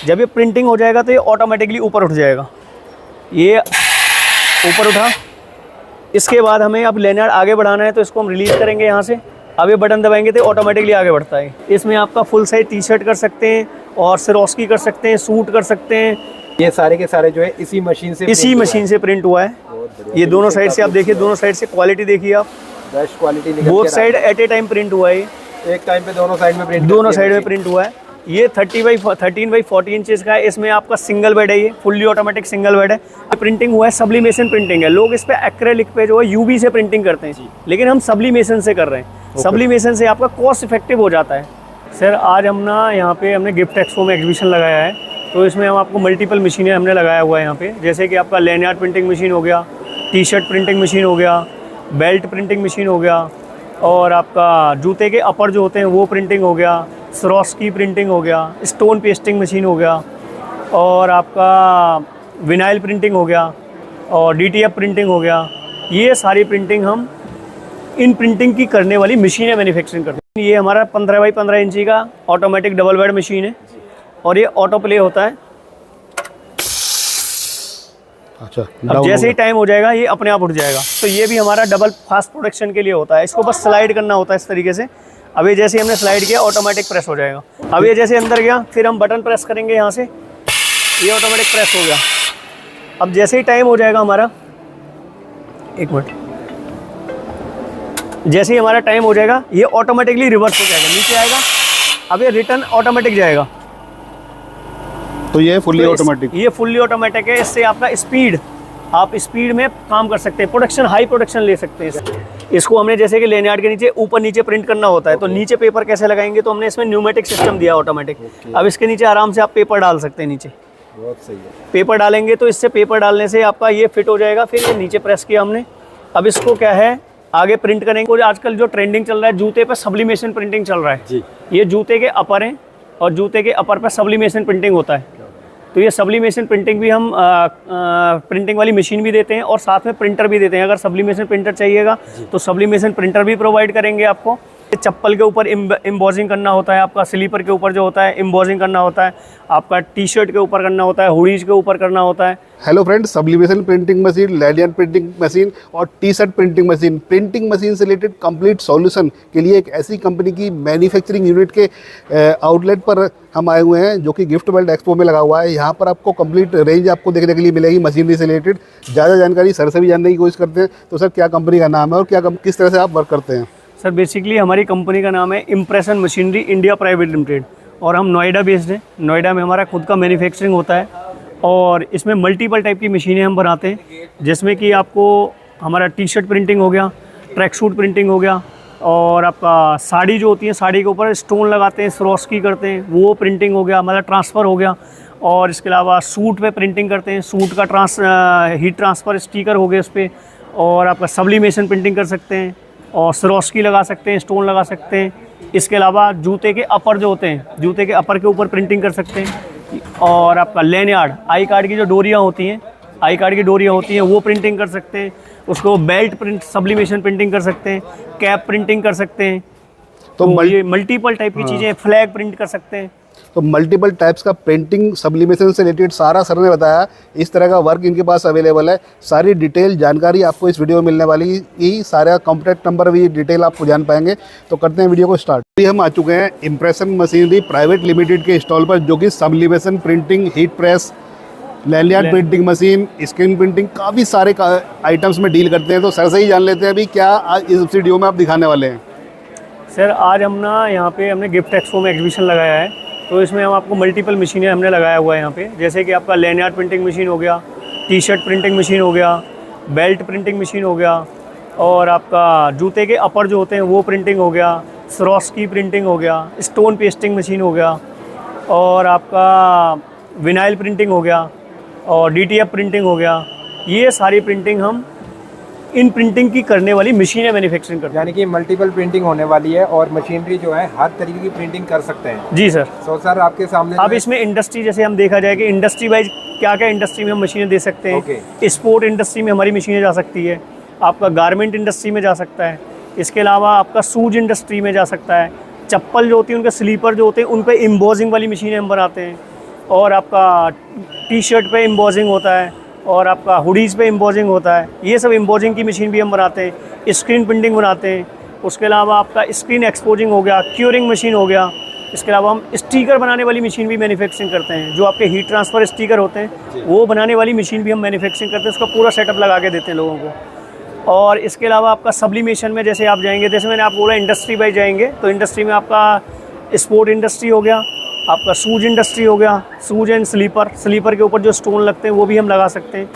जब ये प्रिंटिंग हो जाएगा तो ये ऑटोमेटिकली ऊपर उठ जाएगा। ये ऊपर उठा, इसके बाद हमें अब लेनियार्ड आगे बढ़ाना है तो इसको हम रिलीज़ करेंगे यहाँ से। अब ये बटन दबाएंगे तो ऑटोमेटिकली आगे बढ़ता है। इसमें आपका फुल साइज टी शर्ट कर सकते हैं और सिरोस्की कर सकते हैं, सूट कर सकते हैं। ये सारे के सारे जो है इसी मशीन से प्रिंट हुआ है। ये दोनों साइड से आप देखिए, दोनों साइड से क्वालिटी देखिए आप, best quality both side at a time print हुआ है। एक टाइम पे दोनों साइड में प्रिंट हुआ है। ये 13x40 इंचेस का है। इसमें आपका सिंगल बेड है, ये फुल्ली ऑटोमेटिक सिंगल बेड है। प्रिंटिंग हुआ है, सब्लिमेशन प्रिंटिंग है। लोग इस पे एक्रेलिक पे जो है यूवी से प्रिंटिंग करते हैं, लेकिन हम सब्लिमेशन से कर रहे हैं। सब्लिमेशन से आपका कॉस्ट इफेक्टिव हो जाता है। सर आज हम ना यहाँ पे हमने गिफ्ट एक्सपो में एग्जीबिशन लगाया है, तो इसमें हम आपको मल्टीपल मशीनें हमने लगाया हुआ है यहाँ पे। जैसे कि आपका लेनियार्ड प्रिंटिंग मशीन हो गया, टी शर्ट प्रिंटिंग मशीन हो गया, बेल्ट प्रिंटिंग मशीन हो गया, और आपका जूते के अपर जो होते हैं वो प्रिंटिंग हो गया, सिरोस्की प्रिंटिंग हो गया, स्टोन पेस्टिंग मशीन हो गया, और आपका विनाइल प्रिंटिंग हो गया, और DTF प्रिंटिंग हो गया। ये सारी प्रिंटिंग हम इन प्रिंटिंग की करने वाली मशीनें मैन्युफैक्चरिंग करते हैं। ये हमारा 15x15 इंची का ऑटोमेटिक डबल बेड मशीन है, और ये ऑटो प्ले होता है। अच्छा, अब जैसे ही टाइम हो जाएगा ये अपने आप उठ जाएगा। तो ये भी हमारा डबल फास्ट प्रोडक्शन के लिए होता है। इसको बस स्लाइड करना होता है इस तरीके से। अब ये जैसे हमने स्लाइड किया ऑटोमेटिक प्रेस हो जाएगा। अब ये जैसे अंदर गया, फिर हम बटन प्रेस करेंगे यहाँ से, ये ऑटोमेटिक प्रेस हो गया। अब जैसे ही टाइम हो जाएगा हमारा, एक मिनट, जैसे ही हमारा टाइम हो जाएगा ये ऑटोमेटिकली रिवर्स हो जाएगा, नीचे आएगा। अब ये रिटर्न ऑटोमेटिक जाएगा। तो ये फुल्ली ऑटोमेटिक, ये फुल्ली ऑटोमेटिक है। इससे आपका स्पीड, आप स्पीड में काम कर सकते हैं, प्रोडक्शन हाई प्रोडक्शन ले सकते हैं। इसको हमने जैसे कि लेनियार्ड के नीचे ऊपर नीचे प्रिंट करना होता है, तो नीचे पेपर कैसे लगाएंगे, तो हमने इसमें न्यूमेटिक सिस्टम दिया ऑटोमेटिक। अब इसके नीचे आराम से आप पेपर डाल सकते हैं नीचे। बहुत सही है। पेपर डालेंगे तो इससे पेपर डालने से आपका ये फिट हो जाएगा। फिर ये नीचे प्रेस किया हमने। अब इसको क्या है, आगे प्रिंट करेंगे। और आजकल जो ट्रेंडिंग चल रहा है, जूते पे सब्लिमेशन प्रिंटिंग चल रहा है जी। ये जूते के अपर हैं, और जूते के अपर पे सब्लिमेशन प्रिंटिंग होता है। तो ये सब्लिमेशन प्रिंटिंग भी हम प्रिंटिंग वाली मशीन भी देते हैं, और साथ में प्रिंटर भी देते हैं। अगर सब्लिमेशन प्रिंटर चाहिएगा तो सब्लिमेशन प्रिंटर भी प्रोवाइड करेंगे आपको। चप्पल के ऊपर एम्बॉसिंग करना होता है, आपका स्लीपर के ऊपर जो होता है एम्बॉसिंग करना होता है, आपका टी शर्ट के ऊपर करना होता है, हुडीज के ऊपर करना होता है। Hello friends, sublimation printing machine, lanyard printing machine और टी शर्ट प्रिंटिंग मशीन से रिलेटेड कंप्लीट सॉल्यूशन के लिए एक ऐसी कंपनी की मैन्युफैक्चरिंग यूनिट के आउटलेट पर हम आए हुए हैं, जो कि गिफ्ट वर्ल्ड एक्सपो में लगा हुआ है। यहाँ पर आपको कंप्लीट रेंज आपको देखने के लिए मिलेगी मशीनरी से रिलेटेड। ज़्यादा जानकारी सर से भी जानने की कोशिश करते हैं। तो सर, क्या कंपनी का नाम है और किस तरह से आप वर्क करते हैं? सर बेसिकली हमारी कंपनी का नाम है impression machinery India private limited, और हम नोएडा बेस्ड हैं। नोएडा में हमारा खुद का मैन्युफैक्चरिंग होता है, और इसमें मल्टीपल टाइप की मशीनें हम बनाते हैं। जिसमें कि आपको हमारा टी शर्ट प्रिंटिंग हो गया, ट्रैक सूट प्रिंटिंग हो गया, और आपका साड़ी जो होती है, साड़ी के ऊपर स्टोन लगाते हैं, सिरोस्की करते हैं, वो प्रिंटिंग हो गया, हमारा ट्रांसफ़र हो गया। और इसके अलावा सूट पे प्रिंटिंग करते हैं, सूट का हीट ट्रांसफ़र स्टिकर हो गया उस पर, और आपका सब्लिमेशन प्रिंटिंग कर सकते हैं, और सिरोस्की लगा सकते हैं, स्टोन लगा सकते हैं। इसके अलावा जूते के अपर जो होते हैं, जूते के अपर के ऊपर प्रिंटिंग कर सकते हैं। और आपका लेनियार्ड, आई कार्ड की जो डोरियाँ होती हैं, आई कार्ड की डोरियाँ होती हैं, वो प्रिंटिंग कर सकते हैं। उसको बेल्ट प्रिंट सब्लिमेशन प्रिंटिंग कर सकते हैं, कैप प्रिंटिंग कर सकते हैं। तो ये मल्टीपल टाइप की चीज़ें, फ्लैग प्रिंट कर सकते हैं। तो मल्टीपल टाइप्स का प्रिंटिंग सब्लिमेशन से रिलेटेड सारा सर ने बताया। इस तरह का वर्क इनके पास अवेलेबल है। सारी डिटेल जानकारी आपको इस वीडियो में मिलने वाली है। यही सारा कॉन्टैक्ट नंबर भी डिटेल आपको जान पाएंगे। तो करते हैं वीडियो को स्टार्ट। अभी हम आ चुके हैं इम्प्रेशन मशीनरी प्राइवेट लिमिटेड के स्टॉल पर, जो कि sublimation printing, heat press, lanyard printing machine, screen printing, काफ़ी सारे आइटम्स में डील करते हैं। तो सर से ही जान लेते हैं अभी क्या आज इस वीडियो में आप दिखाने वाले हैं। सर आज हम ना यहाँ पे हमने गिफ्ट एक्सपो में एग्जीबिशन लगाया है, तो इसमें हम आपको मल्टीपल मशीनें हमने लगाया हुआ है यहाँ पे। जैसे कि आपका लेनियार्ड प्रिंटिंग मशीन हो गया, टी शर्ट प्रिंटिंग मशीन हो गया, बेल्ट प्रिंटिंग मशीन हो गया, और आपका जूते के अपर जो होते हैं वो प्रिंटिंग हो गया, सिरोस्की प्रिंटिंग हो गया, स्टोन पेस्टिंग मशीन हो गया, और आपका विनाइल प्रिंटिंग हो गया, और DTF प्रिंटिंग हो गया। ये सारी प्रिंटिंग हम इन प्रिंटिंग की करने वाली मशीनें मैन्युफैक्चरिंग करते हैं। यानी कि मल्टीपल प्रिंटिंग होने वाली है, और मशीनरी जो है हर तरीके की प्रिंटिंग कर सकते हैं। जी सर। तो सर आपके सामने अब इसमें इंडस्ट्री, जैसे हम देखा जाए कि इंडस्ट्री वाइज क्या क्या इंडस्ट्री में हम मशीनें दे सकते हैं। स्पोर्ट इंडस्ट्री में हमारी मशीनें जा सकती है, आपका गारमेंट इंडस्ट्री में जा सकता है, इसके अलावा आपका शूज इंडस्ट्री में जा सकता है। चप्पल जो होती है, उनके स्लीपर जो होते हैं, उन पर एम्बोसिंग वाली मशीनें हम बनाते हैं। और आपका टी शर्ट पे एम्बोजिंग होता है, और आपका हुडीज़ पे एम्बोजिंग होता है। ये सब एम्बोजिंग की मशीन भी हम बनाते हैं। स्क्रीन प्रिंटिंग बनाते हैं। उसके अलावा आपका स्क्रीन एक्सपोजिंग हो गया, क्यूरिंग मशीन हो गया। इसके अलावा हम स्टिकर बनाने वाली मशीन भी मैन्युफैक्चरिंग करते हैं। जो आपके हीट ट्रांसफ़र स्टिकर होते हैं वो बनाने वाली मशीन भी हम मैन्युफैक्चरिंग करते हैं। उसका पूरा सेटअप लगा के देते हैं लोगों को। और इसके अलावा आपका सब्लिमेशन में जैसे आप जाएंगे, जैसे मैंने आपको बोला इंडस्ट्री वाइज जाएंगे, तो इंडस्ट्री में आपका स्पोर्ट इंडस्ट्री हो गया, आपका शूज इंडस्ट्री हो गया, शूज एंड स्लीपर के ऊपर जो स्टोन लगते हैं वो भी हम लगा सकते हैं।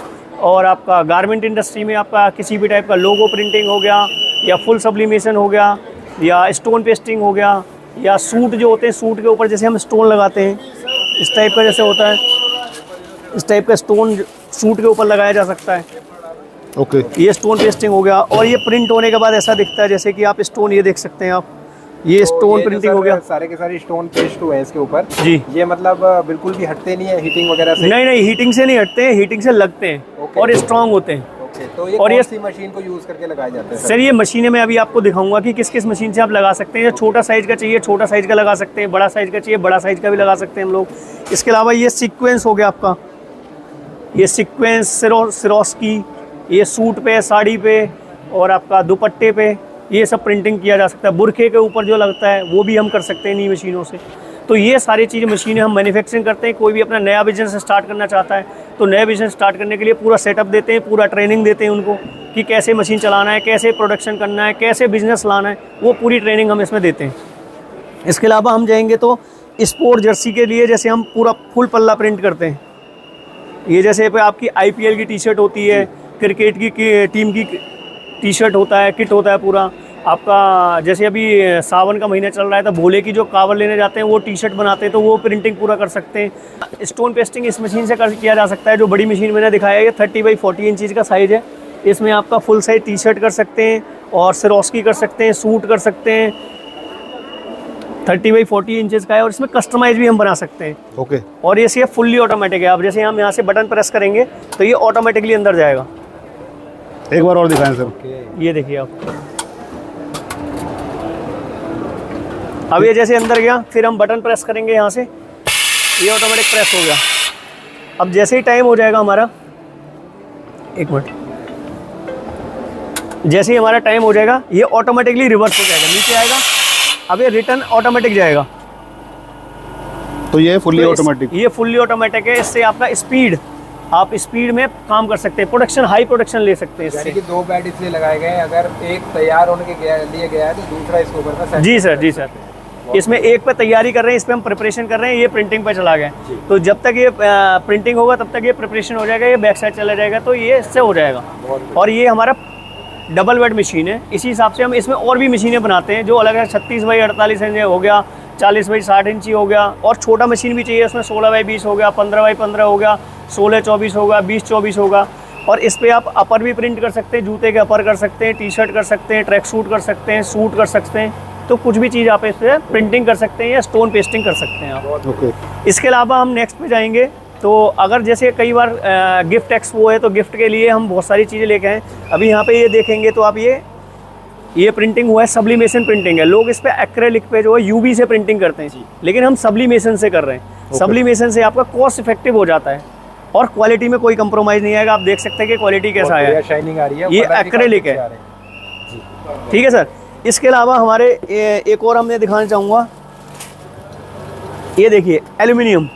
और आपका गारमेंट इंडस्ट्री में आपका किसी भी टाइप का लोगो प्रिंटिंग हो गया, या फुल सब्लिमेशन हो गया, या स्टोन पेस्टिंग हो गया, या सूट जो होते हैं सूट के ऊपर जैसे हम स्टोन लगाते हैं, इस टाइप का जैसे होता है, इस टाइप का स्टोन सूट के ऊपर लगाया जा सकता है। ओके। ये स्टोन पेस्टिंग हो गया। और ये प्रिंट होने के बाद ऐसा दिखता है जैसे कि आप स्टोन ये देख सकते हैं आप, ये स्टोन प्रिंटिंग हो गया। सारे के सारे स्टोन पेस्ट हुए हैं इसके ऊपर जी। ये मतलब बिल्कुल भी हटते नहीं है हीटिंग वगैरह से? नहीं, हीटिंग से नहीं हटते हैं, हीटिंग से लगते हैं और स्ट्रांग होते हैं। तो ये और कौन सी मशीन को यूज़ करके लगाए जाते हैं सर? ये मशीनें मैं अभी आपको दिखाऊंगा कि किस किस मशीन से आप लगा सकते हैं। छोटा साइज़ का चाहिए छोटा साइज़ का लगा सकते हैं, बड़ा साइज़ का चाहिए बड़ा साइज़ का भी लगा सकते हैं हम लोग। इसके अलावा ये सीक्वेंस हो गया आपका, ये सीक्वेंस सिरोस्की, ये सूट पे, साड़ी पे और आपका दुपट्टे पे ये सब प्रिंटिंग किया जा सकता है। बुरखे के ऊपर जो लगता है वो भी हम कर सकते हैं इन्हीं मशीनों से। तो ये सारी चीज़ें मशीनें हम मैन्युफैक्चरिंग करते हैं। कोई भी अपना नया बिजनेस स्टार्ट करना चाहता है तो नया बिजनेस स्टार्ट करने के लिए पूरा सेटअप देते हैं, पूरा ट्रेनिंग देते हैं उनको कि कैसे मशीन चलाना है, कैसे प्रोडक्शन करना है, कैसे बिजनेस लाना है, वो पूरी ट्रेनिंग हम इसमें देते हैं। इसके अलावा हम जाएंगे तो स्पोर्ट जर्सी के लिए जैसे हम पूरा फुल पल्ला प्रिंट करते हैं। ये जैसे पे आपकी IPL की टी शर्ट होती है, क्रिकेट की टीम की टी शर्ट होता है, किट होता है पूरा आपका। जैसे अभी सावन का महीना चल रहा है तो भोले की जो कावड़ लेने जाते हैं वो टी शर्ट बनाते हैं, तो वो प्रिंटिंग पूरा कर सकते हैं। स्टोन पेस्टिंग इस मशीन से किया जा सकता है। जो बड़ी मशीन मैंने दिखाया है ये 30x40 इंचज़ का साइज़ है। इसमें आपका फुल साइज टी शर्ट कर सकते हैं और सिरोस्की कर सकते हैं, सूट कर सकते हैं। 30x40 इंचज़ का है और इसमें कस्टमाइज भी हम बना सकते हैं। ओके। और ये फुल्ली ऑटोमेटिक है। आप जैसे हम यहाँ से बटन प्रेस करेंगे तो ये ऑटोमेटिकली अंदर जाएगा। एक बार और दिखाएं सर। ये देखिए आप, अब ये जैसे अंदर गया, फिर हम बटन प्रेस करेंगे यहाँ से, ये ऑटोमेटिक प्रेस हो गया। अब जैसे ही टाइम हो जाएगा हमारा, एक मिनट, जैसे ही हमारा टाइम हो जाएगा ये ऑटोमेटिकली रिवर्स हो जाएगा, नीचे आएगा। अब ये रिटर्न ऑटोमेटिक जाएगा। तो ये फुल्ली ऑटोमेटिक, ये फुल्ली ऑटोमेटिक है। इससे आपका स्पीड, आप स्पीड में काम कर सकते हैं, प्रोडक्शन हाई प्रोडक्शन ले सकते हैं इससे। यानी कि 2 बेड इसलिए लगाए गए हैं, अगर एक तैयार होने के लिए गया है तो दूसरा इसके ऊपर में। जी सर, जी सर। इसमें एक पे तैयारी कर रहे हैं, इस पे हम प्रिपरेशन कर रहे हैं, ये प्रिंटिंग पे चला गया। तो जब तक ये प्रिंटिंग होगा तब तक ये प्रिपरेशन हो जाएगा, ये बैक साइड चला जाएगा, तो ये इससे हो जाएगा। और ये हमारा डबल बेड मशीन है। इसी हिसाब से हम इसमें और भी मशीनें बनाते हैं जो अलग है। 36x48 इंच हो गया, 40x60 इंची हो गया, और छोटा मशीन भी चाहिए उसमें 16x20 हो गया, 15x15 हो गया, 16x24 होगा, 20x24 होगा। और इस पे आप अपर भी प्रिंट कर सकते हैं, जूते के अपर कर सकते हैं, टी शर्ट कर सकते हैं, ट्रैक सूट कर सकते हैं, सूट कर सकते हैं। तो कुछ भी चीज़ आप इस पर प्रिंटिंग कर सकते हैं या स्टोन पेस्टिंग कर सकते हैं आप। ओके। इसके अलावा हम नेक्स्ट पे जाएंगे तो अगर जैसे कई बार गिफ्ट एक्सपो है तो गिफ्ट के लिए हम बहुत सारी चीज़ें लेके आए। अभी यहाँ पे ये देखेंगे तो आप ये प्रिंटिंग हुआ है, सब्लिमेशन प्रिंटिंग है। लोग इस पे एक्रेलिक पे जो है UV से प्रिंटिंग करते हैं, लेकिन हम सब्लिमेशन से कर रहे हैं। सब्लिमेशन से आपका कॉस्ट इफेक्टिव हो जाता है और क्वालिटी में कोई कंप्रोमाइज़ नहीं आएगा। आप देख सकते हैं कि क्वालिटी कैसा आया है, शाइनिंग आ रही है, ये एक्रेलिक है। ठीक है सर। इसके अलावा हमारे एक और हमने दिखाना चाहूँगा, ये देखिए एल्यूमिनियम,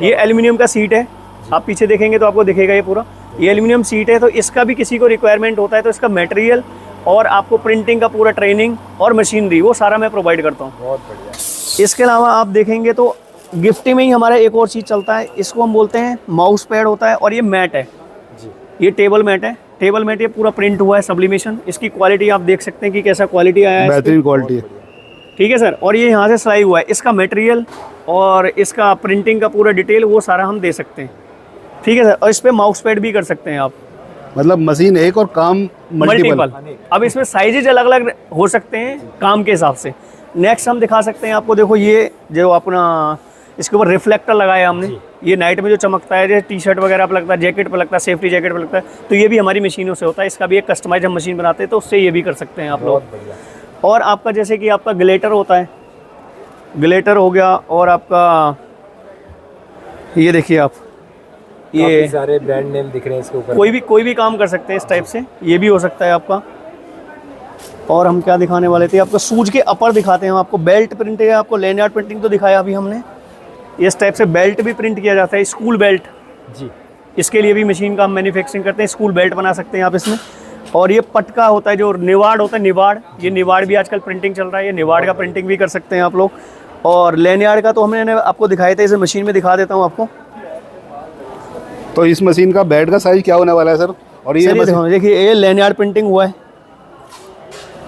ये एल्यूमिनियम का सीट है। आप पीछे देखेंगे तो आपको दिखेगा ये पूरा, ये एल्यूमिनियम सीट है। तो इसका भी किसी को रिक्वायरमेंट होता है तो इसका मटेरियल और आपको प्रिंटिंग का पूरा ट्रेनिंग और मशीनरी वो सारा मैं प्रोवाइड करता हूँ। बहुत बढ़िया। इसके अलावा आप देखेंगे तो गिफ्टिंग में ही हमारा एक और चीज़ चलता है, इसको हम बोलते हैं माउस पैड होता है। और ये मैट है जी, ये टेबल मैट है। टेबल मैट ये पूरा प्रिंट हुआ है सब्लिमेशन। इसकी क्वालिटी आप देख सकते हैं कि कैसा क्वालिटी आया है, बेहतरीन क्वालिटी है। ठीक है सर। और ये यहाँ से सिलाई हुआ है, इसका मटेरियल और इसका प्रिंटिंग का पूरा डिटेल वो सारा हम दे सकते हैं। ठीक है सर। और इस पर माउस पैड भी कर सकते हैं आप, मतलब मशीन एक और काम मल्टीपल। अब इसमें साइजेज अलग अलग हो सकते हैं काम के हिसाब से। नेक्स्ट हम दिखा सकते हैं आपको, देखो ये जो अपना इसके ऊपर रिफ्लेक्टर लगाया हमने, ये नाइट में जो चमकता है, जैसे टी शर्ट वगैरह पर लगता है, जैकेट पर लगता है, सेफ्टी जैकेट पर लगता है, तो ये भी हमारी मशीनों से होता है। इसका भी एक कस्टमाइज हम मशीन बनाते हैं, तो उससे ये भी कर सकते हैं आप लोग। और आपका जैसे कि आपका ग्लेटर होता है, ग्लेटर हो गया, और आपका ये देखिए आप, काफी ये सारे ब्रांड नेम दिख रहे हैं इसके ऊपर। कोई भी काम कर सकते हैं इस टाइप से, ये भी हो सकता है आपका। और हम क्या दिखाने वाले थे आपको, सूज के अपर दिखाते हैं हम आपको। बेल्ट प्रिंट है, आपको लैनियार्ड प्रिंटिंग तो दिखाया अभी हमने। इस टाइप से बेल्ट भी प्रिंट किया जाता है, स्कूल बेल्ट जी। इसके लिए भी मशीन का हम मैन्युफैक्चरिंग करते हैं। स्कूल बेल्ट बना सकते हैं आप इसमें। और ये पटका होता है, जो निवाड़ होता है, निवाड़, ये निवाड़ भी आजकल प्रिंटिंग चल रहा है, ये निवाड़ का प्रिंटिंग भी कर सकते हैं आप लोग। और लैनियार्ड का तो हमने आपको दिखाए थे, इसे मशीन में दिखा देता हूँ आपको। तो इस मशीन का बेड का साइज क्या होने वाला है सर? और ये देखिए, ये लैनियार्ड प्रिंटिंग हुआ है।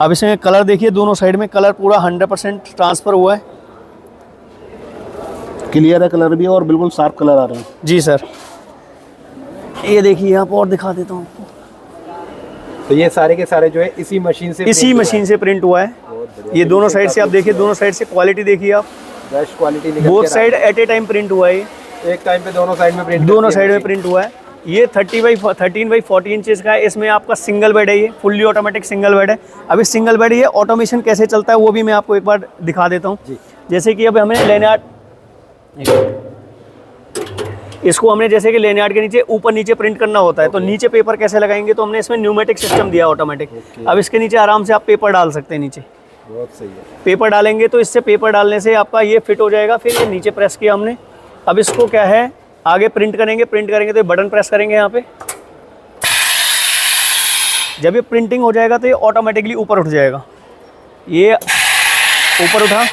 अब इसमें कलर देखिए, दोनों साइड में कलर पूरा 100% ट्रांसफ़र हुआ है। क्लियर है कलर भी, और बिल्कुल शार्प कलर आ रहे हैं। जी सर, ये देखिए आप, और दिखा देता हूँ आपको। तो ये सारे के सारे जो है इसी मशीन से प्रिंट हुआ है। ये दोनों साइड से आप देखिए, दोनों साइड से क्वालिटी देखिए आप, best quality. Both side at a time print हुआ है। एक टाइम पे दोनों साइड में प्रिंट, दोनों साइड में प्रिंट हुआ है। ये 13x14 इंचेस का है। इसमें आपका सिंगल बेड है, ये फुल्ली ऑटोमेटिक सिंगल बेड है। अभी सिंगल बेड, ये ऑटोमेशन कैसे चलता है वो भी मैं आपको एक बार दिखा देता हूँ। जैसे कि अब हमें लैनियार्ड, इसको हमने जैसे कि लैनियार्ड के नीचे ऊपर नीचे प्रिंट करना होता है, तो नीचे पेपर कैसे लगाएंगे, तो हमने इसमें न्यूमेटिक सिस्टम दिया ऑटोमेटिक। अब इसके नीचे आराम से आप पेपर डाल सकते हैं नीचे। बहुत सही है। पेपर डालेंगे तो इससे पेपर डालने से आपका ये फिट हो जाएगा। फिर ये नीचे प्रेस किया हमने। अब इसको क्या है, आगे प्रिंट करेंगे तो ये बटन प्रेस करेंगे यहाँ पे। जब ये प्रिंटिंग हो जाएगा तो ये ऑटोमेटिकली ऊपर उठ जाएगा। ये ऊपर उठा।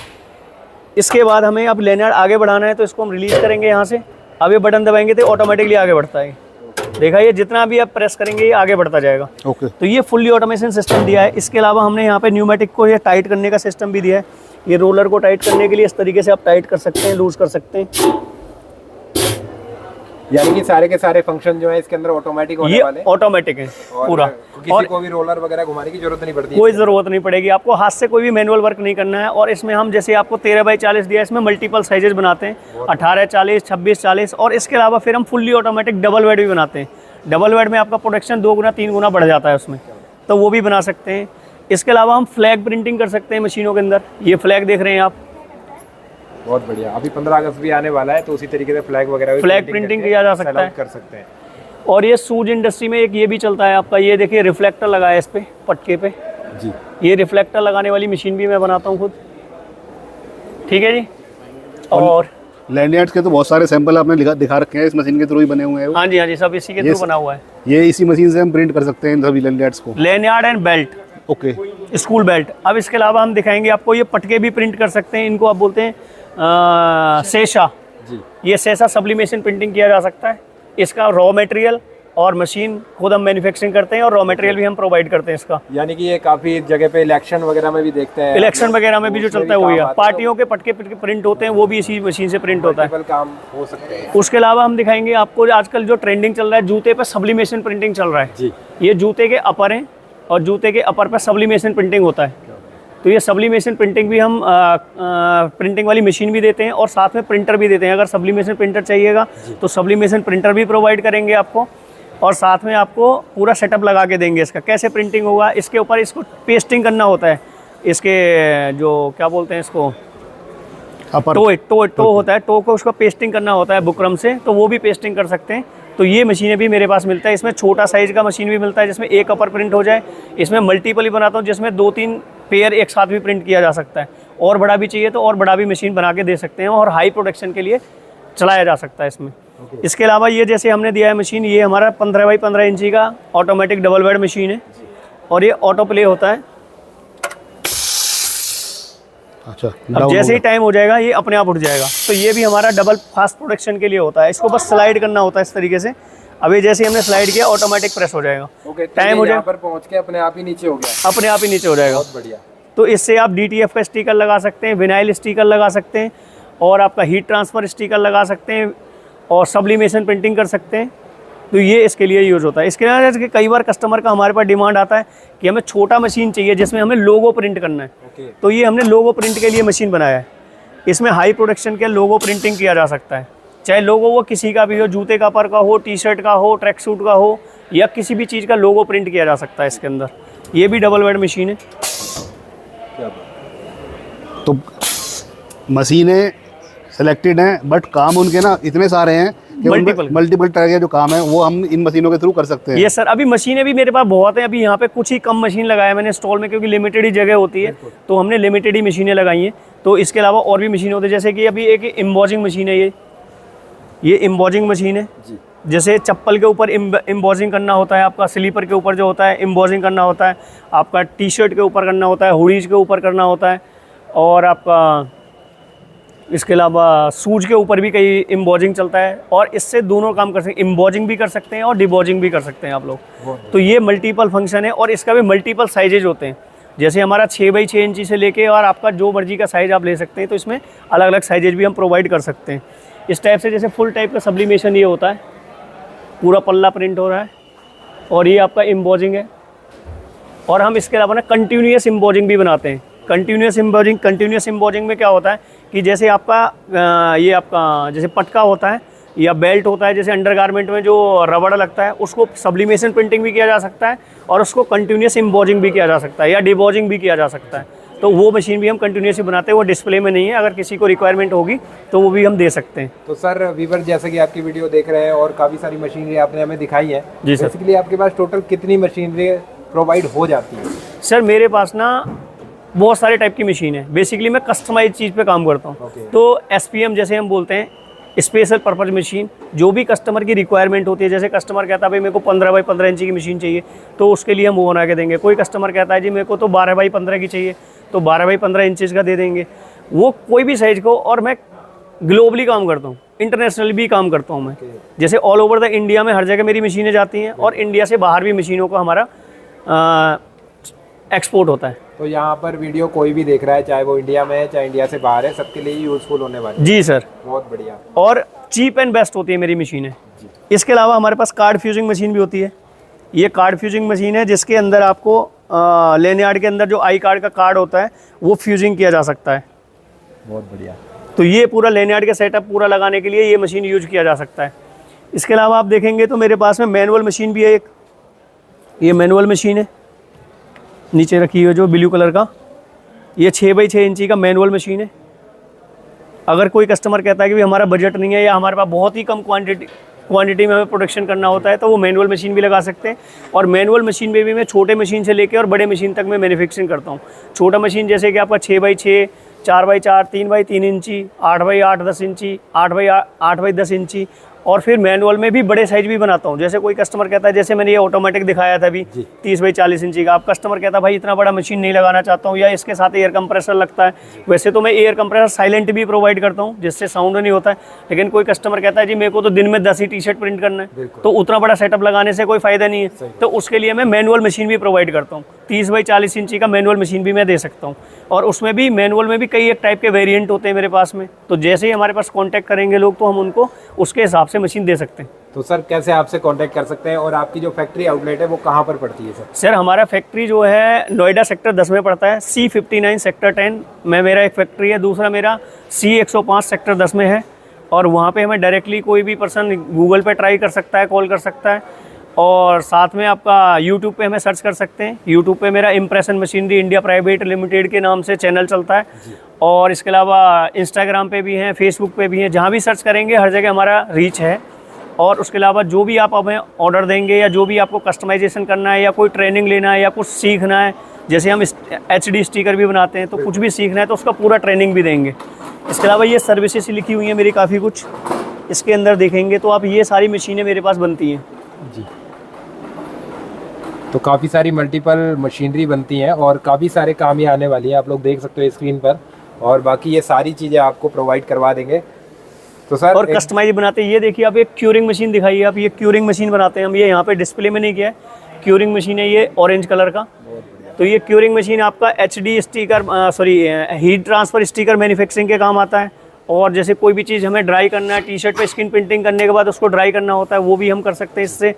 इसके बाद हमें अब लैनियार्ड आगे बढ़ाना है, तो इसको हम रिलीज करेंगे यहाँ से। अब ये बटन दबाएंगे तो ऑटोमेटिकली आगे बढ़ता है। देखा, ये जितना भी आप प्रेस करेंगे ये आगे बढ़ता जाएगा। ओके। तो ये फुल्ली ऑटोमेशन सिस्टम दिया है। इसके अलावा हमने यहाँ पे न्यूमेटिक को ये टाइट करने का सिस्टम भी दिया है। ये रोलर को टाइट करने के लिए इस तरीके से आप टाइट कर सकते हैं, लूज कर सकते हैं। यानी कि सारे के सारे फंक्शन जो है इसके अंदर ऑटोमेटिक होने वाले हैं। ऑटोमेटिक है पूरा। किसी को भी रोलर वगैरह घुमाने की जरूरत नहीं पड़ती, कोई ज़रूरत नहीं पड़ेगी आपको, हाथ से कोई भी मैनुअल वर्क नहीं करना है। और इसमें हम जैसे आपको 13x40 दिया है, इसमें मल्टीपल साइजेस बनाते हैं, 18, 40, 26, 40। और इसके अलावा फिर हम फुल्ली ऑटोमेटिक डबल बेड भी बनाते हैं। डबल बेड में आपका प्रोडक्शन 2 गुना 3 गुना बढ़ जाता है उसमें, तो वो भी बना सकते हैं। इसके अलावा हम फ्लैग प्रिंटिंग कर सकते हैं मशीनों के अंदर। ये फ्लैग देख रहे हैं आप, बहुत बढ़िया। अभी 15 अगस्त भी आने वाला है, तो उसी तरीके से फ्लैग वगैरह फ्लैग प्रिंटिंग किया जा सकता है, कर सकते हैं। और ये सूज इंडस्ट्री में एक ये भी चलता है आपका। ये देखिए, रिफ्लेक्टर लगाया है इस पे, पटके पे जी। ये रिफ्लेक्टर लगाने वाली मशीन भी मैं बनाता हूँ खुद। ठीक है जी। और लैनियार्ड्स के तो बहुत सारे सैंपल आपने दिखा रखे हैं, इस मशीन के थ्रू ही बने हुए हैं। हाँ जी, सब इसी के थ्रू बना हुआ है। ये इसी मशीन से हम प्रिंट कर सकते हैं इन सभी लैनियार्ड्स को। Lanyard and belt, okay, school belt. अब इसके अलावा हम दिखाएंगे आपको, ये पटके भी प्रिंट कर सकते हैं। इनको आप बोलते हैं सेशा जी। ये सेशा सब्लिमेशन प्रिंटिंग किया जा सकता है। इसका रॉ मटेरियल और मशीन खुद हम मैन्युफैक्चरिंग करते हैं, और रॉ मटेरियल भी हम प्रोवाइड करते हैं इसका। यानी कि ये काफी जगह पे इलेक्शन वगैरह में भी देखते हैं। इलेक्शन वगैरह में भी जो चलता है वही है। पार्टियों के पटके प्रिंट होते हैं, वो भी इसी मशीन से प्रिंट होता है। काम हो सकते हैं। उसके अलावा हम दिखाएंगे आपको, आजकल जो ट्रेंडिंग चल रहा है, जूते पे सब्लिमेशन प्रिंटिंग चल रहा है जी। ये जूते के अपर हैं, और जूते के अपर पे सब्लिमेशन प्रिंटिंग होता है। तो ये सब्लिमेशन प्रिंटिंग भी हम प्रिंटिंग वाली मशीन भी देते हैं, और साथ में प्रिंटर भी देते हैं। अगर सब्लिमेशन प्रिंटर चाहिएगा तो सब्लिमेशन प्रिंटर भी प्रोवाइड करेंगे आपको, और साथ में आपको पूरा सेटअप लगा के देंगे। इसका कैसे प्रिंटिंग होगा, इसके ऊपर इसको पेस्टिंग करना होता है। इसके जो क्या बोलते हैं इसको, टो होता है, टो को उसका पेस्टिंग करना होता है बुकरम से, तो वो भी पेस्टिंग कर सकते हैं। तो ये मशीनें भी मेरे पास मिलता है। इसमें छोटा साइज़ का मशीन भी मिलता है, जिसमें एक अपर प्रिंट हो जाए। इसमें मल्टीपल ही बनाता हूँ, जिसमें 2-3 पेयर एक साथ भी प्रिंट किया जा सकता है। और बड़ा भी चाहिए तो और बड़ा भी मशीन बना के दे सकते हैं, और हाई प्रोडक्शन के लिए चलाया जा सकता है इसमें। इसके अलावा ये जैसे हमने दिया है मशीन, ये हमारा 15x15 इंची का ऑटोमेटिक डबल बेड मशीन है, और ये ऑटो प्ले होता है। अच्छा, अब जैसे ही टाइम हो जाएगा ये अपने आप उठ जाएगा। तो ये भी हमारा डबल फास्ट प्रोडक्शन के लिए होता है। इसको बस स्लाइड करना होता है इस तरीके से। अभी जैसे हमने स्लाइड किया, ऑटोमेटिक प्रेस हो जाएगा। टाइम हो जाए पर पहुंच के अपने आप ही नीचे हो गया, अपने आप ही नीचे हो जाएगा। बहुत बढ़िया। तो इससे आप DTF का स्टिकर लगा सकते हैं, विनाइल स्टिकर लगा सकते हैं, और आपका हीट ट्रांसफ़र स्टिकर लगा सकते हैं, और सब्लिमेशन प्रिंटिंग कर सकते हैं। तो ये इसके लिए यूज़ होता है। इसके अलावा जैसे कई बार कस्टमर का हमारे पास डिमांड आता है कि हमें छोटा मशीन चाहिए जिसमें हमें लोगो प्रिंट करना है। तो ये हमने लोगो प्रिंट के लिए मशीन बनाया है। इसमें हाई प्रोडक्शन के लोगो प्रिंटिंग किया जा सकता है, चाहे लोगो वो किसी का भी हो, जूते का पर का हो, टी-शर्ट का हो, ट्रैक सूट का हो, या किसी भी चीज़ का लोगो प्रिंट किया जा सकता है इसके अंदर। ये भी डबल बेड मशीन है। तो मशीनें सिलेक्टेड हैं, बट काम उनके ना इतने सारे हैं कि मल्टीपल तरह के जो काम है वो हम इन मशीनों के थ्रू कर सकते हैं। ये सर अभी मशीनें भी मेरे पास बहुत हैं। अभी यहाँ पे कुछ ही कम मशीन लगाया मैंने स्टॉल में, क्योंकि लिमिटेड ही जगह होती है, तो हमने लिमिटेड ही मशीनें लगाई हैं। तो इसके अलावा और भी मशीन होती है, जैसे कि अभी एक एम्बॉजिंग मशीन है, ये एम्बॉजिंग मशीन है। जैसे चप्पल के ऊपर एम्बॉजिंग करना होता है, आपका स्लीपर के ऊपर जो होता है एम्बॉजिंग करना होता है, आपका टी शर्ट के ऊपर करना होता है, हुडीज के ऊपर करना होता है, और आपका इसके अलावा सूज के ऊपर भी कई एम्बॉजिंग चलता है। और इससे दोनों काम कर सकते हैं, एम्बॉजिंग भी कर सकते हैं और डिबॉजिंग भी कर सकते हैं आप लोग। तो ये मल्टीपल फंक्शन है, और इसका भी मल्टीपल साइजेज होते हैं। जैसे हमारा 6 बाई 6 इंची से लेके और आपका जो मर्जी का साइज़ आप ले सकते हैं, तो इसमें अलग अलग साइजेज भी हम प्रोवाइड कर सकते हैं। इस टाइप से जैसे फुल टाइप का सब्लिमेशन ये होता है, पूरा पल्ला प्रिंट हो रहा है, और ये आपका एम्बॉजिंग है। और हम इसके अलावा ना कंटिन्यूस एम्बॉजिंग भी बनाते हैं। कंटिन्यूस एम्बॉजिंग में क्या होता है कि जैसे आपका ये आपका जैसे पटका होता है या बेल्ट होता है, जैसे अंडरगारमेंट में जो रबड़ लगता है, उसको सब्लिमेशन प्रिंटिंग भी किया जा सकता है, और उसको कंटिन्यूस एम्बॉजिंग भी किया जा सकता है या डिबॉजिंग भी किया जा सकता है। तो वो मशीन भी हम कंटिन्यूसली बनाते हैं, वो डिस्प्ले में नहीं है, अगर किसी को रिक्वायरमेंट होगी तो वो भी हम दे सकते हैं। तो सर वीवर जैसे कि आपकी वीडियो देख रहे हैं और काफ़ी सारी मशीनरी आपने हमें दिखाई है, जी सर। बेसिकली आपके पास टोटल कितनी मशीनरी प्रोवाइड हो जाती है? सर मेरे पास ना बहुत सारे टाइप की मशीन है। बेसिकली मैं कस्टमाइज चीज़ पे काम करता हूँ। तो SPM जैसे हम बोलते हैं, स्पेशल पर्पज़ मशीन, जो भी कस्टमर की रिक्वायरमेंट होती है। जैसे कस्टमर कहता है भाई मेरे को 15 बाई 15 इंची की मशीन चाहिए, तो उसके लिए हम वो बना के देंगे। कोई कस्टमर कहता है जी मेरे को तो 12 बाई 15 की चाहिए, तो 12 बाई 15 इंचज़ का दे देंगे। वो कोई भी साइज़ को, और मैं ग्लोबली काम करता हूँ, इंटरनेशनल भी काम करता हूँ मैं। जैसे ऑल ओवर द इंडिया में हर जगह मेरी मशीनें जाती हैं, और इंडिया से बाहर भी मशीनों का हमारा एक्सपोर्ट होता है। तो यहाँ पर वीडियो कोई भी देख रहा है, चाहे वो इंडिया में है चाहे इंडिया से बाहर है, सबके लिए यूज़फुल होने वाली है। जी सर, बहुत बढ़िया। और चीप एंड बेस्ट होती है मेरी मशीनें। इसके अलावा हमारे पास कार्ड फ्यूजिंग मशीन भी होती है। ये कार्ड फ्यूजिंग मशीन है, जिसके अंदर आपको लेनयार्ड के अंदर जो आई कार्ड का कार्ड होता है वो फ्यूजिंग किया जा सकता है। बहुत बढ़िया। तो ये पूरा लेनयार्ड का सेटअप पूरा लगाने के लिए ये मशीन यूज किया जा सकता है। इसके अलावा आप देखेंगे तो मेरे पास में मैनुअल मशीन भी है एक। ये मैनुअल मशीन है, नीचे रखी हुई जो ब्लू कलर का, ये 6 बाई 6 इंची का मैनुअल मशीन है। अगर कोई कस्टमर कहता है कि हमारा बजट नहीं है या हमारे पास बहुत ही कम क्वांटिटी में हमें प्रोडक्शन करना होता है, तो वो मैनुअल मशीन भी लगा सकते हैं। और मैनुअल मशीन में भी मैं छोटे मशीन से लेकर और बड़े मशीन तक मैं मैन्युफैक्चरिंग करता हूँ। छोटा मशीन जैसे कि आपका 6 बाई 6, 4 बाई 4, 3 बाई 3 इंची, 8 बाई 8 10 इंची, 8 बाई 10 इंची, और फिर मैनुअल में भी बड़े साइज भी बनाता हूँ। जैसे कोई कस्टमर कहता है, जैसे मैंने ये ऑटोमेटिक दिखाया था अभी 30 बाई 40 इंची का, आप कस्टमर कहता है भाई इतना बड़ा मशीन नहीं लगाना चाहता हूँ, या इसके साथ एयर कंप्रेसर लगता है। वैसे तो मैं एयर कंप्रेसर साइलेंट भी प्रोवाइड करता हूँ, जिससे साउंड नहीं होता है। लेकिन कोई कस्टमर कहता है जी मेरे को तो दिन में 10 ही टी-शर्ट प्रिंट करना है, तो उतना बड़ा सेटअप लगाने से कोई फायदा नहीं है। तो उसके लिए मैं मैनुअल मशीन भी प्रोवाइड करता हूँ। 30 बाई 40 इंची का मैनुअल मशीन भी मैं दे सकता हूँ। और उसमें भी मैनुअल में भी कई एक टाइप के वेरिएंट होते हैं मेरे पास में। तो जैसे ही हमारे पास कांटेक्ट करेंगे लोग, तो हम उनको उसके हिसाब से मशीन दे सकते हैं। तो सर कैसे आपसे कांटेक्ट कर सकते हैं, और आपकी जो फैक्ट्री आउटलेट है वो कहाँ पर पड़ती है? सर हमारा फैक्ट्री जो है नोएडा सेक्टर 10 में पड़ता है, C59 सेक्टर 10 में मेरा एक फैक्ट्री है। दूसरा मेरा C105 सेक्टर 10 में है। और वहाँ पे हमें डायरेक्टली कोई भी पर्सन गूगल पे ट्राई कर सकता है, कॉल कर सकता है। और साथ में आपका यूट्यूब पे हमें सर्च कर सकते हैं। यूट्यूब पे मेरा impression machinery India private Limited के नाम से चैनल चलता है। और इसके अलावा इंस्टाग्राम पे भी हैं, फेसबुक पे भी हैं, जहाँ भी सर्च करेंगे हर जगह हमारा रीच है। और उसके अलावा जो भी आप हमें ऑर्डर देंगे, या जो भी आपको कस्टमाइजेशन करना है, या कोई ट्रेनिंग लेना है, या कुछ सीखना है, जैसे हम HD स्टिकर भी बनाते हैं, तो कुछ भी सीखना है तो उसका पूरा ट्रेनिंग भी देंगे। इसके अलावा ये सर्विसेज लिखी हुई हैं मेरी काफ़ी कुछ, इसके अंदर देखेंगे तो आप, ये सारी मशीनें मेरे पास बनती हैं जी। तो काफ़ी सारी मल्टीपल मशीनरी बनती हैं और काफ़ी सारे काम ये आने वाली हैं, आप लोग देख सकते हो स्क्रीन पर। और बाकी ये सारी चीज़ें आपको प्रोवाइड करवा देंगे। तो सर और कस्टमाइज बनाते हैं। ये देखिए आप, एक क्यूरिंग मशीन दिखाइए आप, ये क्यूरिंग मशीन बनाते हैं हम। ये यहाँ पे डिस्प्ले में नहीं किया है, क्यूरिंग मशीन है ये ऑरेंज कलर का। तो ये क्यूरिंग मशीन आपका HD sticker heat transfer sticker manufacturing के काम आता है। और जैसे कोई भी चीज़ हमें ड्राई करना है, टी-शर्ट पे स्किन प्रिंटिंग करने के बाद उसको ड्राई करना होता है, वो भी हम कर सकते हैं इससे।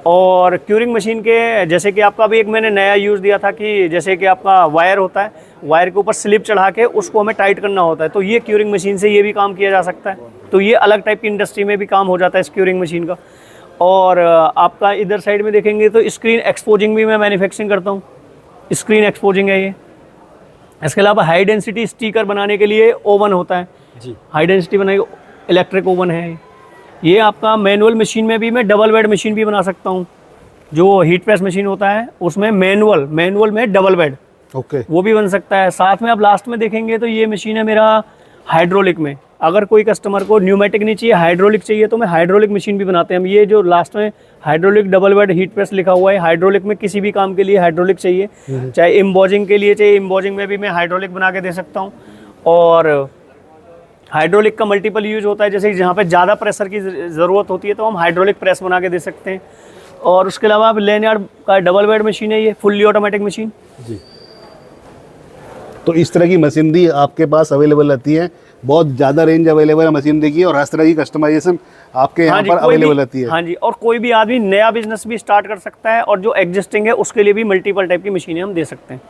और क्यूरिंग मशीन के जैसे कि आपका भी एक मैंने नया यूज़ दिया था कि जैसे कि आपका वायर होता है, वायर के ऊपर स्लिप चढ़ा के उसको हमें टाइट करना होता है, तो ये क्यूरिंग मशीन से ये भी काम किया जा सकता है। तो ये अलग टाइप की इंडस्ट्री में भी काम हो जाता है इस क्यूरिंग मशीन का। और आपका इधर साइड में देखेंगे तो स्क्रीन एक्सपोजिंग भी मैं मैन्युफैक्चरिंग करता हूँ, स्क्रीन एक्सपोजिंग है ये। इसके अलावा हाई डेंसिटी स्टिकर बनाने के लिए ओवन होता है, जी। हाई डेंसिटी बनाई, इलेक्ट्रिक ओवन है। ये आपका मैनुअल मशीन में भी मैं डबल बेड मशीन भी बना सकता हूँ। जो हीट प्रेस मशीन होता है उसमें मैनुअल में डबल बेड ओके। वो भी बन सकता है। साथ में आप लास्ट में देखेंगे तो ये मशीन है मेरा हाइड्रोलिक में। अगर कोई कस्टमर को न्यूमेटिक नहीं चाहिए, हाइड्रोलिक चाहिए, तो मैं हाइड्रोलिक मशीन भी बनाते हैं हम। ये जो लास्ट में hydraulic double bed heat press लिखा हुआ है, हाइड्रोलिक में किसी भी काम के लिए हाइड्रोलिक चाहिए, चाहे इम्बोजिंग के लिए चाहिए, इम्बोजिंग में भी मैं हाइड्रोलिक बना के दे सकता हूँ। और हाइड्रोलिक का मल्टीपल यूज होता है, जैसे जहाँ पे ज़्यादा प्रेशर की ज़रूरत होती है तो हम हाइड्रोलिक प्रेस बना के दे सकते हैं। और उसके अलावा अब लैनियार्ड का डबल बेड मशीन है, ये फुल्ली ऑटोमेटिक मशीन। जी। तो इस तरह की मशीनरी आपके पास अवेलेबल रहती है, बहुत ज़्यादा रेंज अवेलेबल है मशीनरी की, और हर तरह की कस्टमाइजेशन आपके यहाँ पर अवेलेबल रहती है। हाँ जी, और कोई भी आदमी नया बिजनेस भी स्टार्ट कर सकता है, और जो एग्जिस्टिंग है उसके लिए भी मल्टीपल टाइप की मशीनें हम दे सकते हैं।